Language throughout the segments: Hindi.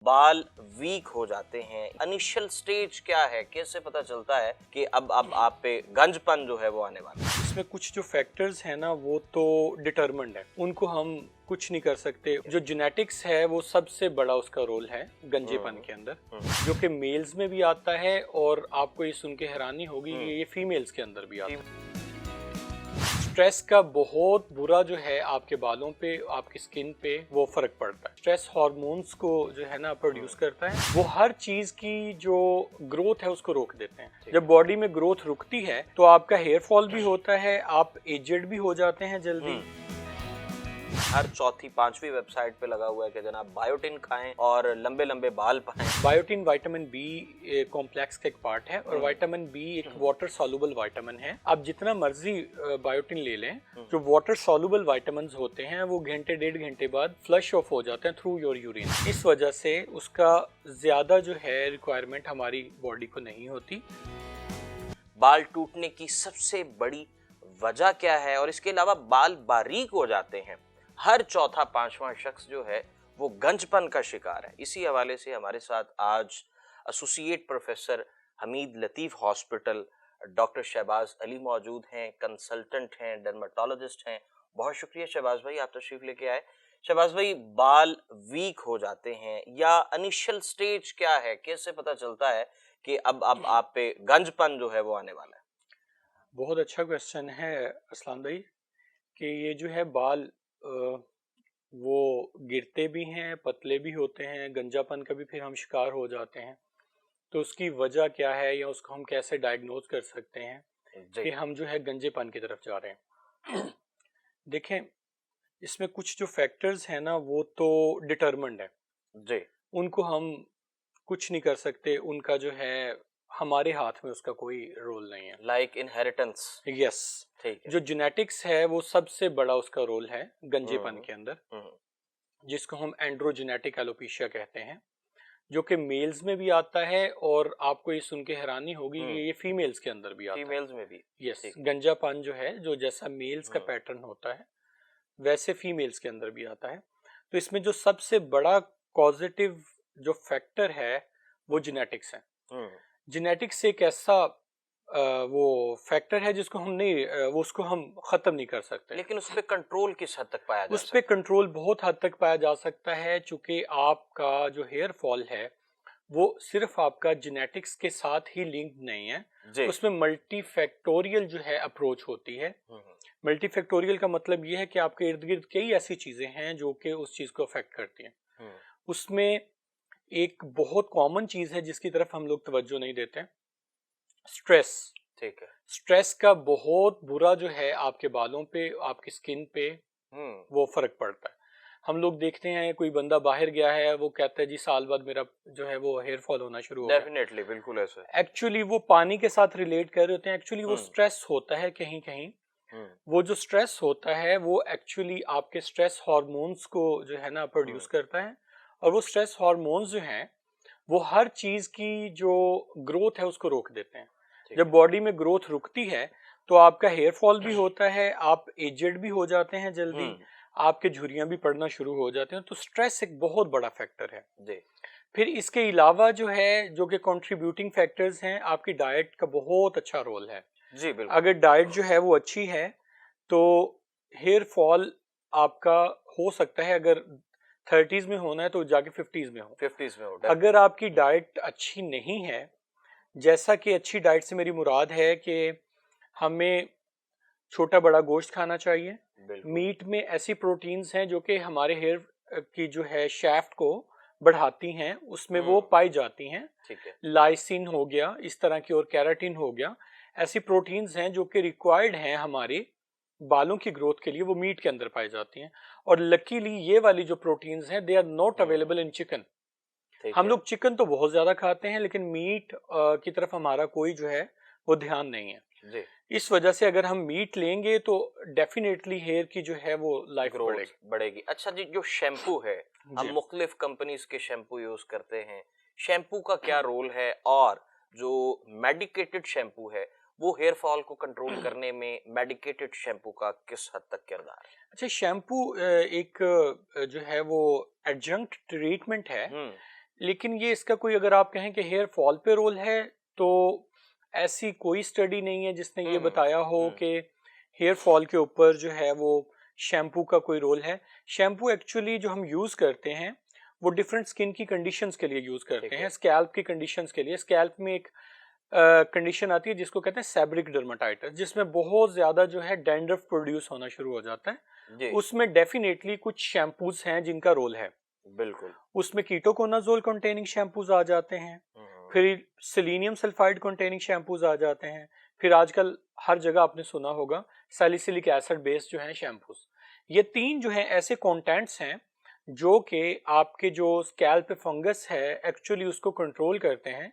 बाल वीक हो जाते हैं, इनिशियल स्टेज क्या है, कैसे पता चलता है कि अब आप पे गंजपन जो है वो आने वाला है? इसमें कुछ जो फैक्टर्स हैं ना वो तो डिटरमिन्ड है, उनको हम कुछ नहीं कर सकते। जो जेनेटिक्स है वो सबसे बड़ा उसका रोल है गंजेपन के अंदर, जो कि मेल्स में भी आता है और आपको ये सुन के हैरानी होगी कि ये फीमेल्स के अंदर भी आता है। स्ट्रेस का बहुत बुरा जो है आपके बालों पे, आपकी स्किन पे वो फर्क पड़ता है। स्ट्रेस हार्मोन्स को जो है ना प्रोड्यूस करता है, वो हर चीज की जो ग्रोथ है उसको रोक देते हैं। जब बॉडी में ग्रोथ रुकती है तो आपका हेयर फॉल भी होता है, आप एजेड भी हो जाते हैं जल्दी। हर चौथी पांचवी वेबसाइट पे लगा हुआ है कि जनाब बायोटिन खाएं और लंबे लंबे बाल पाएं। बायोटिन विटामिन बी कॉम्प्लेक्स का एक पार्ट है और विटामिन बी एक वाटर सॉल्युबल विटामिन है। आप जितना मर्जी बायोटिन ले लें, जो वाटर सॉल्युबल विटामिन्स होते हैं वो घंटे डेढ़ घंटे बाद फ्लश ऑफ हो जाते हैं थ्रू योर यूरिन। इस वजह से उसका ज्यादा जो है रिक्वायरमेंट हमारी बॉडी को नहीं होती। बाल टूटने की सबसे बड़ी वजह क्या है और इसके अलावा बाल बारीक हो जाते हैं, हर चौथा पांचवा शख्स जो है वो गंजपन का शिकार है। इसी हवाले से हमारे साथ आज associate professor Hameed Latif hospital doctor Shahbaz Ali मौजूद हैं, कंसल्टेंट हैं, डर्मेटोलॉजिस्ट हैं। बहुत शुक्रिया शहबाज भाई, आप तशरीफ लेके आए। शहबाज भाई, बाल वीक हो जाते हैं या इनिशियल स्टेज क्या है, कैसे पता चलता है कि अब आप पे गंजपन जो है वो आने वाला है? बहुत अच्छा क्वेश्चन है असलान भाई कि ये जो है बाल वो गिरते भी हैं, पतले भी होते हैं, गंजापन का भी फिर हम शिकार हो जाते हैं। तो उसकी वजह क्या है या उसको हम कैसे डायग्नोज कर सकते हैं कि हम जो है गंजेपन की तरफ जा रहे हैं। देखें, इसमें कुछ जो फैक्टर्स हैं ना वो तो डिटरमिन्ड है जी। उनको हम कुछ नहीं कर सकते, उनका जो है हमारे हाथ में उसका कोई रोल नहीं है। Like inheritance. यस, ठीक है। जो जेनेटिक्स है वो सबसे बड़ा उसका रोल है गंजेपन के अंदर, जिसको हम एंड्रोजेनेटिक एलोपेशिया कहते हैं, जो कि मेल्स में भी आता है और आपको ये सुन के हैरानी होगी कि ये फीमेल्स के अंदर भी आता है। फीमेल्स में भी? यस, गंजापन जो है जो जैसा मेल्स का पैटर्न होता है वैसे फीमेल्स के अंदर भी आता है। तो इसमें जो सबसे बड़ा पॉजिटिव जो फैक्टर है वो जेनेटिक्स है। जेनेटिक्स एक ऐसा वो फैक्टर है जिसको हम नहीं वो उसको हम खत्म नहीं कर सकते, लेकिन उस पर कंट्रोल किस हद तक पाया जा उस पर सकता कंट्रोल बहुत हद तक पाया जा सकता है। चूंकि आपका जो हेयर फॉल है वो सिर्फ आपका जेनेटिक्स के साथ ही लिंक नहीं है, उसमें मल्टी फैक्टोरियल जो है अप्रोच होती है। मल्टी फैक्टोरियल का मतलब ये है कि आपके इर्द गिर्द कई ऐसी चीजें हैं जो कि उस चीज को अफेक्ट करती हैं। उसमें एक बहुत कॉमन चीज है जिसकी तरफ हम लोग तवज्जो नहीं देते, स्ट्रेस। ठीक है। स्ट्रेस का बहुत बुरा जो है आपके बालों पे, आपकी स्किन पे वो फर्क पड़ता है। हम लोग देखते हैं कोई बंदा बाहर गया है, वो कहता है जी साल बाद मेरा जो है वो हेयर फॉल होना शुरू हो गया। डेफिनेटली, बिल्कुल ऐसा। एक्चुअली वो पानी के साथ रिलेट कर रहे होते हैं, एक्चुअली वो स्ट्रेस होता है कहीं कहीं। वो जो स्ट्रेस होता है वो एक्चुअली आपके स्ट्रेस हार्मोन्स को जो है ना प्रोड्यूस करता है, और वो स्ट्रेस हार्मोन्स जो हैं वो हर चीज की जो ग्रोथ है उसको रोक देते हैं। जब बॉडी में ग्रोथ रुकती है तो आपका हेयर फॉल भी होता है, आप एजेड भी हो जाते हैं जल्दी, आपके झुर्रियां भी पड़ना शुरू हो जाते हैं। तो स्ट्रेस एक बहुत बड़ा फैक्टर है जी। फिर इसके अलावा जो है जो कि कंट्रीब्यूटिंग फैक्टर्स हैं, आपकी डाइट का बहुत अच्छा रोल है जी। बिल्कुल, अगर डाइट जो है वो अच्छी है तो हेयर फॉल आपका हो सकता है, अगर 30s में होना है तो जाके 50s में हो, 50s में हो। अगर आपकी डाइट अच्छी नहीं है, जैसा कि अच्छी डाइट से मेरी मुराद है कि हमें छोटा बड़ा गोश्त खाना चाहिए, मीट में ऐसी प्रोटीन्स हैं जो कि हमारे हेयर की जो है शैफ्ट को बढ़ाती हैं, उसमें वो पाई जाती हैं। ठीक है। लाइसिन हो गया इस तरह की, और कैराटिन हो गया, ऐसी प्रोटीन्स हैं जो कि रिक्वायर्ड हैं हमारे बालों की ग्रोथ के लिए, वो मीट के अंदर पाई जाती हैं। और लकीली ये वाली जो प्रोटीन्स हैं they are not available in chicken. हम लोग चिकन तो बहुत ज्यादा खाते हैं लेकिन मीट की तरफ हमारा कोई जो है वो ध्यान नहीं है जी। इस वजह से अगर हम मीट लेंगे तो डेफिनेटली हेयर की जो है वो लाइफ बढ़ेगी। अच्छा जी, जो शैम्पू है, हम मुख्तलिफ कंपनीज के शैम्पू यूज करते हैं, शैम्पू का क्या रोल है और जो मेडिकेटेड शैम्पू है वो हेयर फॉल को कंट्रोल करने में मेडिकेटेड शैम्पू का किस हद तक किरदार है? अच्छा, शैम्पू एक जो है वो एडजंक्ट ट्रीटमेंट है लेकिन ये इसका कोई, अगर आप कहें कि हेयर फॉल पे रोल है, तो ऐसी कोई स्टडी नहीं है जिसने ये बताया हो कि हेयर फॉल के ऊपर जो है वो शैम्पू का कोई रोल है। शैम्पू एक्चुअली जो हम यूज करते हैं वो डिफरेंट स्किन की कंडीशंस के लिए यूज करते हैं। स्कैल्प की कंडीशंस के लिए, स्कैल्प में एक कंडीशन आती है जिसको कहते हैं सेबरिक डर्माटाइटिस, जिसमें बहुत ज्यादा जो है डैंड्रफ प्रोड्यूस होना शुरू हो जाता है। उसमें डेफिनेटली कुछ शैम्पूज हैं जिनका रोल है। बिल्कुल। उसमें कीटोकोनाजोल कंटेनिंग शैम्पूज आ जाते हैं, फिर सेलेनियम सल्फाइड कंटेनिंग शैम्पूज आ जाते हैं, फिर आजकल हर जगह आपने सुना होगा सैलिसिलिक एसिड बेस्ड जो है शैम्पूज। ये तीन जो है ऐसे कंटेंट्स हैं जो कि आपके जो स्कैल्प पे फंगस है एक्चुअली उसको कंट्रोल करते हैं,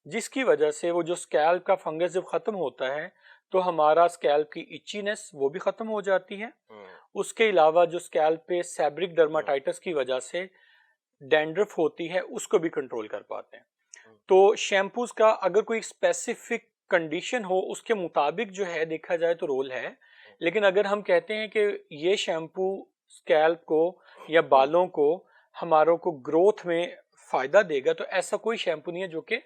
जिसकी वजह से वो जो स्कैल्प का फंगस जब खत्म होता है तो हमारा स्कैल्प की इचीनेस वो भी खत्म हो जाती है। उसके अलावा जो स्कैल्प पे सेबरिक डर्माटाइटिस की वजह से डैंड्रफ होती है उसको भी कंट्रोल कर पाते हैं। तो शैम्पूज का अगर कोई स्पेसिफिक कंडीशन हो उसके मुताबिक जो है देखा जाए तो रोल है, लेकिन अगर हम कहते हैं कि ये शैम्पू स्कैल्प को या बालों को हमारों को ग्रोथ में फायदा देगा, तो ऐसा कोई शैम्पू नहीं है जो कि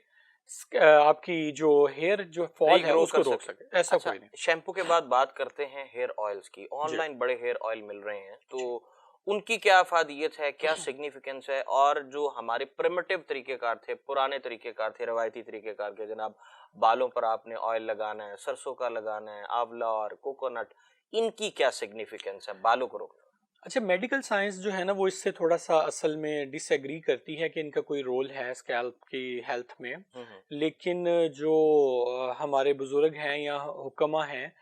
आपकी जो हेयर जो फॉल है उसको रोक सके, ऐसा कोई नहीं। शैम्पू के बाद बात करते हैं हेयर ऑयल्स की। ऑनलाइन बड़े हेयर ऑयल मिल रहे हैं, तो उनकी क्या अफादियत है, क्या सिग्निफिकेंस है? और जो हमारे प्रिमिटिव तरीकेकार थे, पुराने तरीकेकार थे, रवायती तरीकेकार के, जनाब बालों पर आपने ऑयल लगाना है, सरसों का लगाना है, आंवला और कोकोनट, इनकी क्या सिग्निफिकेंस है बालों को रोकने? अच्छा, मेडिकल साइंस जो है ना वो इससे थोड़ा सा असल में डिसएग्री करती है कि इनका कोई रोल है स्कैल्प की हेल्थ में, लेकिन जो हमारे बुजुर्ग हैं या हुक्मा हैं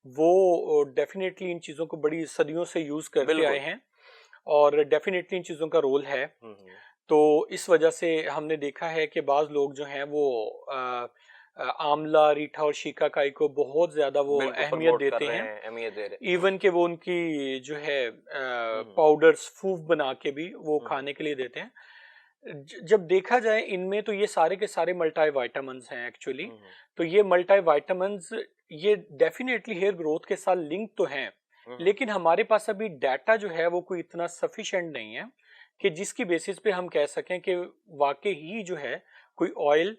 वो डेफिनेटली इन चीज़ों को बड़ी सदियों से यूज़ करते आए हैं और डेफिनेटली इन चीज़ों का रोल है। तो इस वजह से हमने देखा है कि बाज़ लोग जो हैं वो आंवला, रीठा और शिकाकाई को बहुत ज्यादा वो अहमियत देते हैं, इवन कि वो उनकी जो है पाउडर्स फूफ बना के भी वो खाने के लिए देते हैं। जब देखा जाए इनमें तो ये सारे के सारे मल्टी वाइटामिन्स हैं एक्चुअली। तो ये मल्टी वाइटामिन्स ये डेफिनेटली हेयर ग्रोथ के साथ लिंक तो हैं, लेकिन हमारे पास अभी डाटा जो है वो कोई इतना सफिशिएंट नहीं है कि जिसकी बेसिस पे हम कह सकें कि वाकई ही जो है कोई ऑयल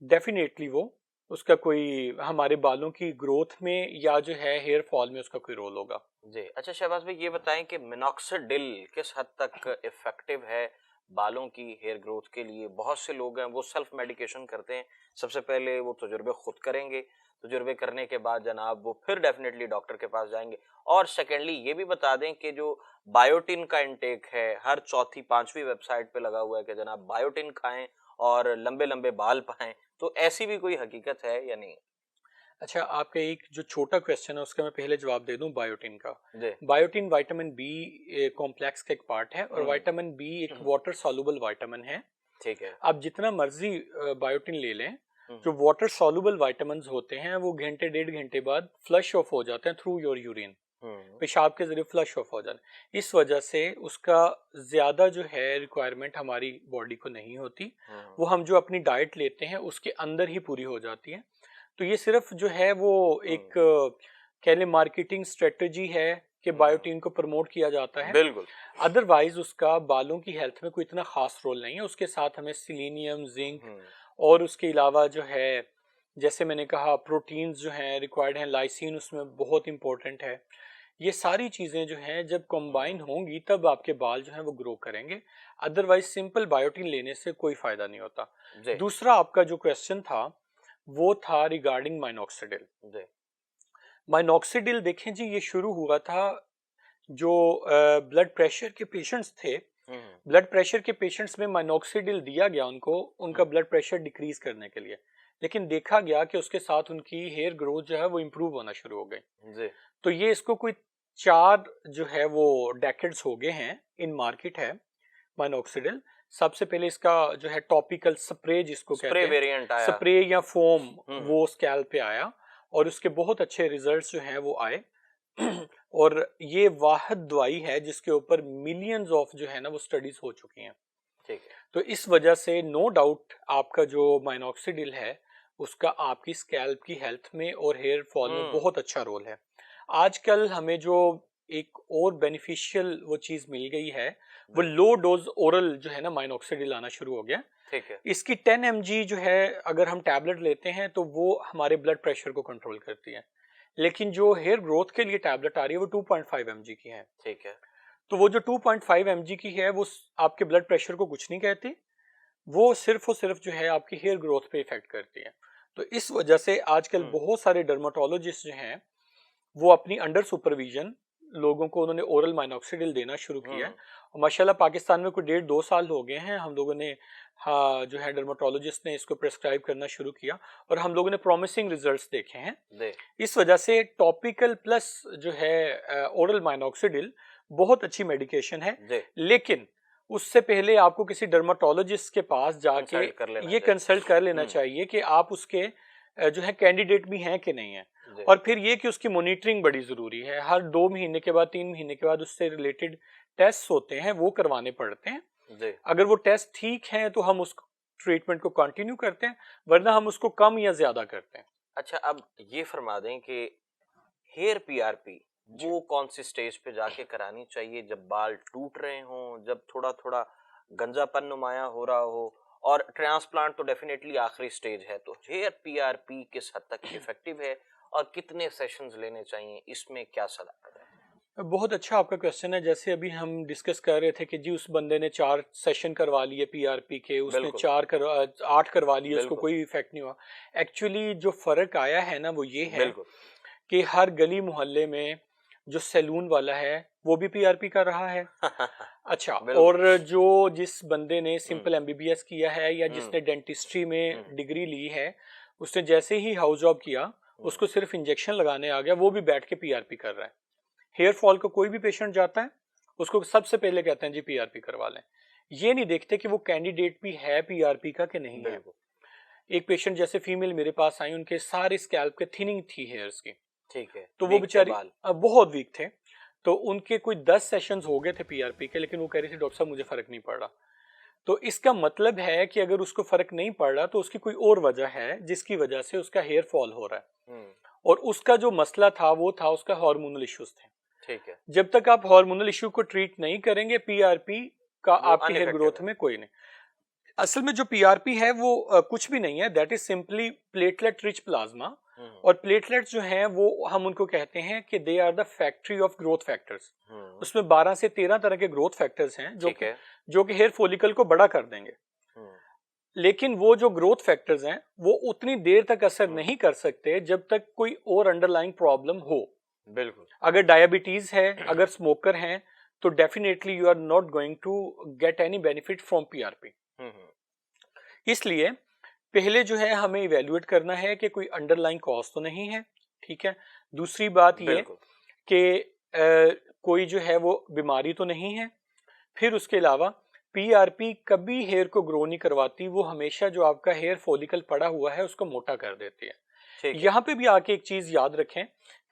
डेफिनेटली वो उसका कोई हमारे बालों की ग्रोथ में या जो है हेयर फॉल में उसका कोई रोल होगा। जी अच्छा शहबाज भाई, ये बताएं कि मिनॉक्सिडिल किस हद तक इफेक्टिव है बालों की हेयर ग्रोथ के लिए? बहुत से लोग हैं वो सेल्फ मेडिकेशन करते हैं। सबसे पहले वो तजुर्बे खुद करेंगे, तजुर्बे करने के बाद जनाब वो फिर डेफिनेटली डॉक्टर के पास जाएंगे। और सेकेंडली ये भी बता दें कि जो बायोटिन का इंटेक है, हर चौथी पांचवी वेबसाइट पे लगा हुआ है कि जनाब बायोटिन खाएं और लंबे लंबे बाल पाएं, तो ऐसी भी कोई हकीकत है या नहीं? अच्छा, आपका एक जो छोटा क्वेश्चन है उसका मैं पहले जवाब दे दूं बायोटिन का। बायोटिन विटामिन बी कॉम्प्लेक्स का एक पार्ट है और विटामिन बी एक वाटर सॉल्युबल विटामिन है। ठीक है। आप जितना मर्जी बायोटिन ले लें, जो वाटर सॉल्युबल विटामिन होते हैं वो घंटे डेढ़ घंटे बाद फ्लश ऑफ हो जाते हैं थ्रू योर यूरिन, पेशाब के जरिए फ्लश ऑफ हो जाते हैं। इस वजह से उसका ज्यादा जो है रिक्वायरमेंट हमारी बॉडी को नहीं होती, वो हम जो अपनी डाइट लेते हैं उसके अंदर ही पूरी हो जाती है। तो ये सिर्फ जो है वो एक कह लें मार्केटिंग स्ट्रेटजी है कि बायोटिन को प्रमोट किया जाता है। बिल्कुल। अदरवाइज उसका बालों की हेल्थ में कोई इतना खास रोल नहीं है। उसके साथ हमें सिलीनियम, जिंक और उसके अलावा जो है जैसे मैंने कहा प्रोटीन्स जो हैं रिक्वायर्ड हैं, लाइसिन उसमें बहुत इंपॉर्टेंट है। ये सारी चीजें जो हैं जब कंबाइन होंगी तब आपके बाल जो हैं वो ग्रो करेंगे, अदरवाइज सिंपल बायोटिन लेने से कोई फायदा नहीं होता। दूसरा आपका जो क्वेश्चन था वो था रिगार्डिंग माइनॉक्सिडिल। माइनॉक्सिडिल देखें जी, ये शुरू हुआ था जो ब्लड प्रेशर के पेशेंट्स थे, ब्लड प्रेशर के पेशेंट्स में माइनॉक्सिडिल दिया गया उनको, उनका ब्लड प्रेशर डिक्रीज करने के लिए, लेकिन देखा गया कि उसके साथ उनकी हेयर ग्रोथ जो है वो इम्प्रूव होना शुरू हो गई। तो ये इसको कोई 4 जो है वो डेकेड्स हो गए हैं इन मार्केट है माइनॉक्सिडिल। सबसे पहले इसका जो है टॉपिकल स्प्रे जिसको कहते हैं वेरिएंट आया, स्प्रे या फोम, वो स्कैल्प पे आया और उसके बहुत अच्छे रिजल्ट्स जो हैं वो आए। और ये वाहिद दवाई है जिसके ऊपर मिलियंस ऑफ जो है ना वो स्टडीज हो चुकी हैं। ठीक है। तो इस वजह से नो डाउट आपका जो माइनॉक्सिडिल है उसका आपकी स्कैल्प की हेल्थ में और हेयर फॉल में बहुत अच्छा रोल है। आजकल हमें जो एक और बेनिफिशियल वो चीज मिल गई है, वो लो डोज ओरल जो है ना माइनॉक्सिडिल आना शुरू हो गया। ठीक है। इसकी 10 mg जो है अगर हम टैबलेट लेते हैं तो वो हमारे ब्लड प्रेशर को कंट्रोल करती है, लेकिन जो हेयर ग्रोथ के लिए टैबलेट आ रही है वो 2.5 mg की है। ठीक है। तो वो जो 2.5 mg की है वो आपके ब्लड प्रेशर को कुछ नहीं कहती, वो सिर्फ और सिर्फ जो है आपकी हेयर ग्रोथ पे इफेक्ट करती है। तो इस वजह से आजकल बहुत सारे डर्माटोलॉजिस्ट जो हैं वो अपनी अंडर सुपरविजन लोगों को उन्होंने ओरल माइनॉक्सिडिल देना शुरू किया है। और माशाल्लाह पाकिस्तान में कोई 1.5-2 साल हो गए हैं हम लोगों ने, हाँ, जो है डर्माटोलॉजिस्ट ने इसको प्रेस्क्राइब करना शुरू किया और हम लोगों ने प्रॉमिसिंग रिजल्ट्स देखे हैं। इस वजह से टॉपिकल प्लस जो है ओरल माइनॉक्सिडिल बहुत अच्छी मेडिकेशन है, लेकिन उससे पहले आपको किसी डर्माटोलॉजिस्ट के पास जाके ये कंसल्ट कर लेना चाहिए कि आप उसके जो है कैंडिडेट भी हैं कि नहीं है। और फिर ये कि उसकी मॉनिटरिंग बड़ी जरूरी है, हर 2 महीने के बाद 3 महीने के बाद उससे रिलेटेड टेस्ट होते हैं वो करवाने पड़ते हैं। अगर वो टेस्ट ठीक है तो हम उस ट्रीटमेंट को कंटिन्यू करते हैं, वरना हम उसको कम या ज्यादा करते हैं। अच्छा, अब ये फरमा दें कि हेयर पीआरपी वो कौन सी स्टेज पे जाके करानी चाहिए, जब बाल टूट रहे हों, जब थोड़ा थोड़ा गंजापन नुमाया हो रहा हो, और ट्रांसप्लांट तो डेफिनेटली आखिरी स्टेज है, तो हेयर पीआरपी किस हद तक इफेक्टिव है और कितने सेशंस लेने चाहिए, इसमें क्या सलाह है? बहुत अच्छा आपका क्वेश्चन है। जैसे अभी हम डिस्कस कर रहे थे कि जी उस बंदे ने 4 सेशन करवा लिए पीआरपी के, उसने 8 करवा लिए, उसको कोई इफेक्ट नहीं हुआ। एक्चुअली जो फर्क आया है ना वो ये है कि हर गली मोहल्ले में जो सैलून वाला है वो भी पीआरपी कर रहा है। अच्छा, और जो जिस बंदे ने सिंपल एमबीबीएस किया है या जिसने डेंटिस्ट्री में डिग्री ली है, उसने जैसे ही हाउस जॉब किया उसको सिर्फ इंजेक्शन लगाने आ गया, वो भी बैठ के पीआरपी कर रहा है। हेयर फॉल का कोई भी पेशेंट जाता है उसको सबसे पहले कहते हैं जी पीआरपी करवा लें, ये नहीं देखते कि वो कैंडिडेट भी है पीआरपी का कि नहीं है। एक पेशेंट जैसे फीमेल मेरे पास आई, उनके सारे स्कैल्प के थिनिंग थी हेयर्स की, ठीक है, तो वो बेचारी बहुत वीक थे, तो उनके कोई 10 सेशंस हो गए थे पीआरपी के, लेकिन वो कह रही थी डॉक्टर साहब मुझे फर्क नहीं पड़ रहा। तो इसका मतलब है कि अगर उसको फर्क नहीं पड़ रहा तो उसकी कोई और वजह है जिसकी वजह से उसका हेयर फॉल हो रहा है, और उसका जो मसला था वो था उसका हार्मोनल इश्यूज थे। ठीक है, जब तक आप हार्मोनल इश्यू को ट्रीट नहीं करेंगे पीआरपी का आपके हेयर ग्रोथ में कोई नहीं। असल में जो पीआरपी है वो कुछ भी नहीं है, that is simply platelet rich plasma. और प्लेटलेट्स जो हैं वो हम उनको कहते हैं कि they are the factory of growth factors. उसमें 12 से 13 तरह के ग्रोथ फैक्टर्स हैं जो कि हेयर फॉलिकल को बड़ा कर देंगे। लेकिन वो जो ग्रोथ फैक्टर्स हैं वो उतनी देर तक असर नहीं कर सकते जब तक कोई और अंडरलाइंग प्रॉब्लम हो। बिल्कुल, अगर डायबिटीज है, अगर स्मोकर हैं, तो definitely you are not going to get any benefit from PRP. इसलिए पहले जो है हमें इवेल्युएट करना है कि कोई अंडरलाइंग कॉज तो नहीं है, ठीक है। दूसरी बात ये कि कोई जो है वो बीमारी तो नहीं है। फिर उसके अलावा पीआरपी कभी हेयर को ग्रो नहीं करवाती, वो हमेशा जो आपका हेयर फॉलिकल पड़ा हुआ है उसको मोटा कर देती है। यहाँ पे भी आके एक चीज याद रखें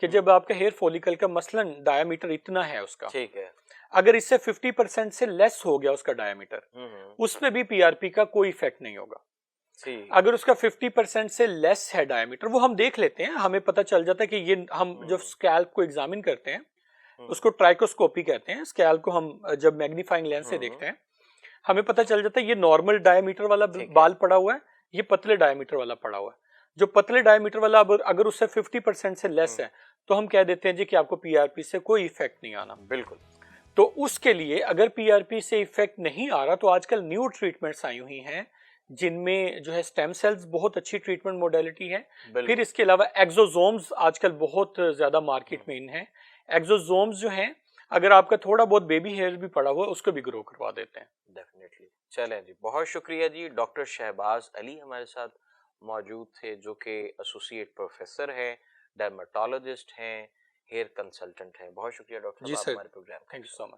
कि जब आपका हेयर फॉलिकल का मसलन डायमीटर इतना है उसका, ठीक है, अगर इससे 50% से लेस हो गया उसका डायमीटर, उस पे भी पीआरपी का कोई इफेक्ट नहीं होगा। अगर उसका 50% से लेस है डायमीटर, वो हम देख लेते हैं, हमें पता चल जाता है कि ये हम जब स्कैल्प को एग्जामिन करते हैं उसको ट्राइकोस्कोपी कहते हैं। स्कैल्प को हम जब मैग्नीफाइंग लेंस से देखते हैं हमें पता चल जाता है ये नॉर्मल डायमीटर वाला बाल पड़ा हुआ है, ये पतले डायमीटर वाला पड़ा हुआ है। जो पतले डायमीटर वाला अगर उससे 50% से लेस है तो हम कह देते हैं जी कि आपको पीआरपी से कोई इफेक्ट नहीं आना। बिल्कुल। तो उसके लिए अगर पीआरपी से इफेक्ट नहीं आ रहा तो आजकल न्यू ट्रीटमेंट्स आई हुई हैं जिनमें जो है स्टेम सेल्स बहुत अच्छी ट्रीटमेंट मोडेलिटी है। फिर इसके अलावा एक्सोसोम्स आजकल बहुत ज्यादा मार्केट में इन है। एक्सोसोम्स जो हैं अगर आपका थोड़ा बहुत बेबी हेयर भी पड़ा हुआ उसको भी ग्रो करवा देते हैं। डेफिनेटली। चलें जी, बहुत शुक्रिया जी। डॉक्टर शहबाज अली हमारे साथ मौजूद थे जो कि एसोसिएट प्रोफेसर हैं, डर्मेटोलॉजिस्ट हैं, हेयर कंसल्टेंट हैं। बहुत शुक्रिया डॉक्टर साहब हमारे programme. Thank you so much.